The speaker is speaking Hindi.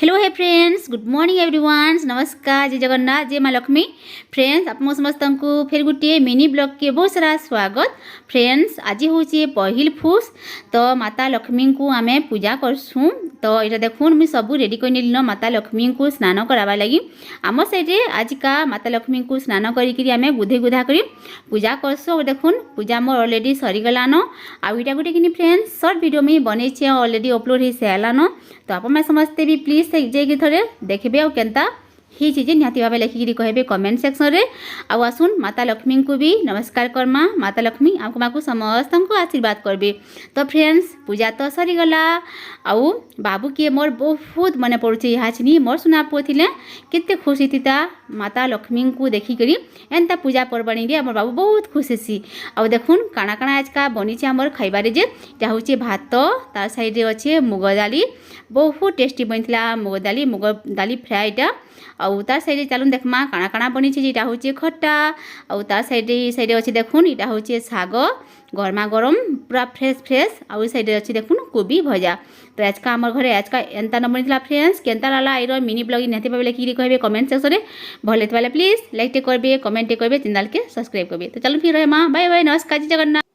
Hello hey friends, good morning everyone. नमस्कार, जय जगन्नाथ, जय माँ लक्ष्मी। फ्रेंड्स, आप समस्त को फिर गोटे मिनी ब्लॉग के बहुत सारा स्वागत। फ्रेंड्स, आज हूँ पहिल फूस, तो माता लक्ष्मी को आम पूजा करसुँ। तो ये देखुन मुझे सब रेडी कर नेली माता लक्ष्मी को स्नान करावा लगी। आम साइड आज का माता लक्ष्मी को स्नान करी आम गुधे गुधा कर पूजा करसु। देखुन पूजा मोर ऑलरेडी सरीगलान। आईटा गोटे कि फ्रेंड्स सर्ट वीडियो में बनई ऑलरेडी अपलोड हो सारान। तो आप समस्ते भी प्लीज जाइए थे देखिए और केन्ता ही चीज़ निहाती भाव लिखिकी कहे कमेंट सेक्शन रे। आसुन माता लक्ष्मी को भी नमस्कार करमा। माता लक्ष्मी आपको समस्त को आशीर्वाद करबे। तो फ्रेंड्स, पूजा तो सरीगला। आउ बाबू किए मोर बहुत मन पड़ुचे। यहाँ छिनी मोर सुना पुओ थिले केते खुशी थीता माता लक्ष्मी को देखिकी एंता पूजा पर्वणी रे मोर बाबू बहुत खुशी सी। आउ देखुन काଣା काଣା आज का बनी आमर खाइबारे जे हूँ भात, तार साइड रे अच्छे मुग दाली, बहुत टेस्टी बनता मुग दाली फ्राएटा। आउ तार साइड चलून देखमा काଣା काଣା बनी जेटा हूँ खट्टा। आउ तार साइड अच्छे देखुन यहाँ हूँ शाग गरमा गरम पूरा फ्रेश आउ साइड अच्छे देखुन कोबी भजा। तो आज का आमर घरे आज का एंता न बनी फ्रेंड्स। केन्ता लाला आईर मिनी ब्लॉग निहाती भाव लिखिकी कहे कमेंट सेक्शन में। भल लगता प्लीज लाइक करेंगे, कमेंट करेंगे, चैनल के सब्सक्राइब करेंगे। तो चलो फिर रहे माँ, बाय बाय, नमस्कार, जय जगन्नाथ।